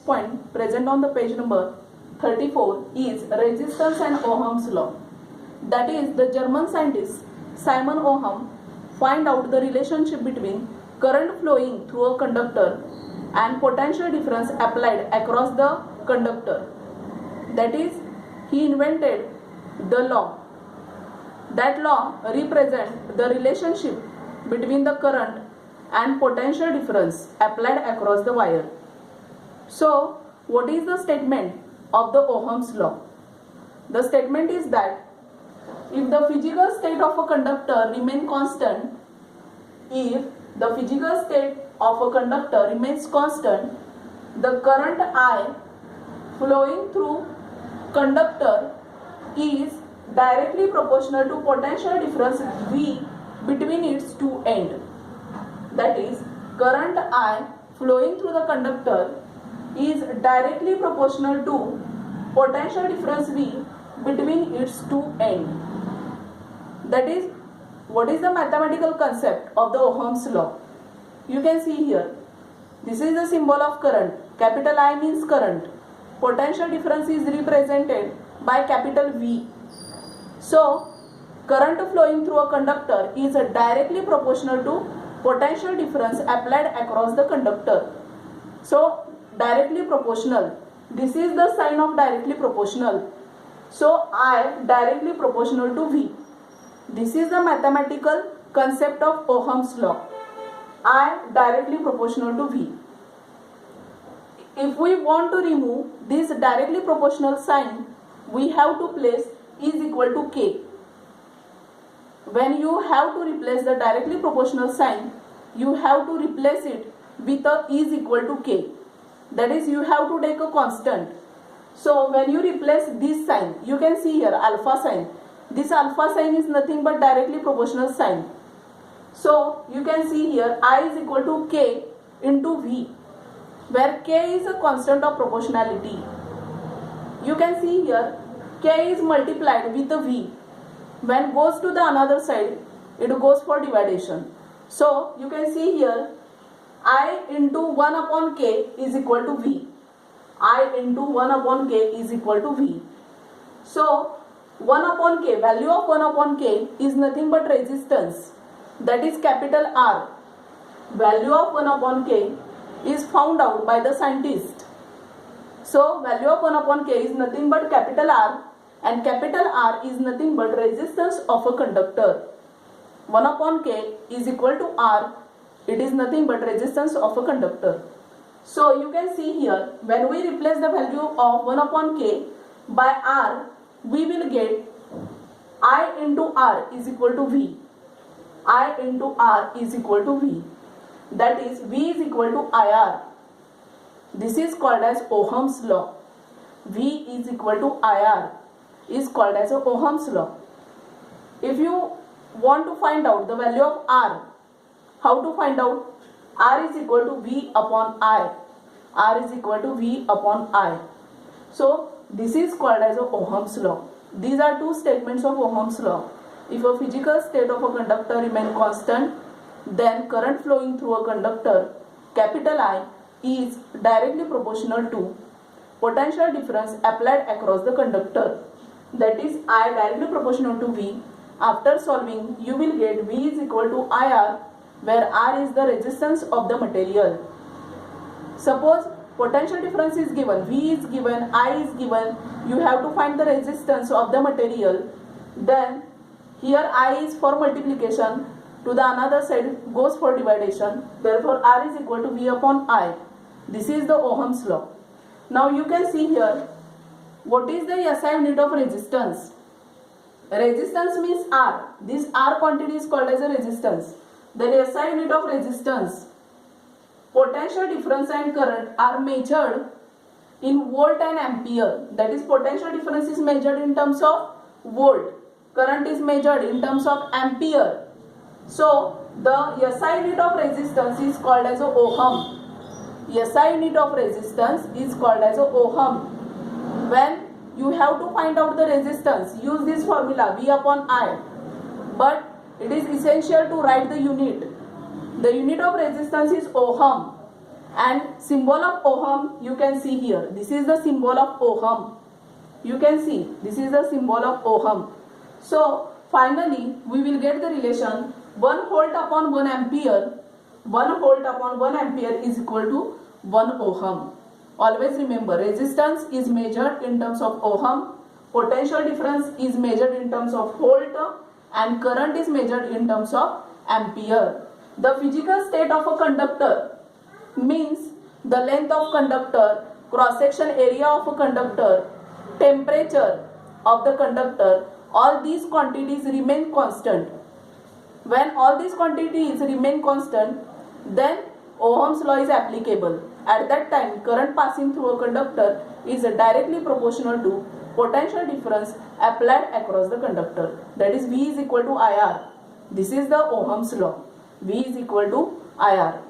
point present on the page number 34 is resistance and Ohm's law. That is, the German scientist Simon Ohm find out the relationship between current flowing through a conductor and potential difference applied across the conductor. That is, he invented the law. That law represents the relationship between the current and potential difference applied across the wire. So, what is the statement of the Ohm's law? The statement is that if the physical state of a conductor remains constant, if the physical state of a conductor remains constant, the current I flowing through conductor is directly proportional to potential difference V between its two ends. That is, current I flowing through the conductor is directly proportional to potential difference V between its two ends. That is, what is the mathematical concept of the Ohm's law? You can see here, this is the symbol of current. Capital I means current. Potential difference is represented by capital V. So, current flowing through a conductor is directly proportional to potential difference applied across the conductor. So, directly proportional. This is the sign of directly proportional. So, I directly proportional to V. This is the mathematical concept of Ohm's law. I directly proportional to V. If we want to remove this directly proportional sign, we have to place is equal to K. When you have to replace the directly proportional sign, you have to replace it with a is equal to K. That is, you have to take a constant. So when you replace this sign, you can see here alpha sign. This alpha sign is nothing but directly proportional sign. So you can see here I is equal to K into V, where K is a constant of proportionality. You can see here K is multiplied with a V. When goes to the another side, it goes for division. So you can see here I into 1 upon K is equal to V. I into 1 upon K is equal to V. So 1 upon K, value of 1 upon K is nothing but resistance. That is capital R. Value of 1 upon K is found out by the scientist. So value of 1 upon K is nothing but capital R, and capital R is nothing but resistance of a conductor. 1 upon K is equal to R. It is nothing but resistance of a conductor. So you can see here, when we replace the value of 1 upon K by R, we will get I into R is equal to V. I into R is equal to V. That is, V is equal to IR. This is called as Ohm's law. V is equal to IR is called as Ohm's law. If you want to find out the value of R, how to find out? R is equal to V upon I. R is equal to V upon I. So this is called as Ohm's law. These are two statements of Ohm's law. If a physical state of a conductor remains constant, then current flowing through a conductor, capital I, is directly proportional to potential difference applied across the conductor. That is, I directly proportional to V. After solving, you will get V is equal to IR, where R is the resistance of the material. Suppose potential difference is given, V is given, I is given, you have to find the resistance of the material. Then here I is for multiplication, to the another side goes for division. Therefore R is equal to V upon I. This is the Ohm's law. Now you can see here, what is the SI unit of resistance? Resistance means R. This R quantity is called as a resistance. The SI unit of resistance, potential difference and current are measured in volt and ampere. That is, potential difference is measured in terms of volt. Current is measured in terms of ampere. So the SI unit of resistance is called as a Ohm. SI unit of resistance is called as a Ohm. When you have to find out the resistance, use this formula V upon I. But it is essential to write the unit. The unit of resistance is Ohm. and symbol of Ohm you can see here. This is the symbol of Ohm. You can see this is the symbol of Ohm. So finally we will get the relation 1 volt upon 1 ampere. 1 volt upon 1 ampere is equal to 1 Ohm. Always remember, resistance is measured in terms of Ohm, potential difference is measured in terms of volt, and current is measured in terms of ampere. The physical state of a conductor means the length of conductor, cross section area of a conductor, temperature of the conductor, all these quantities remain constant. When all these quantities remain constant, then Ohm's law is applicable. At that time, current passing through a conductor is directly proportional to potential difference applied across the conductor. That is V is equal to IR. This is the Ohm's law. V is equal to IR.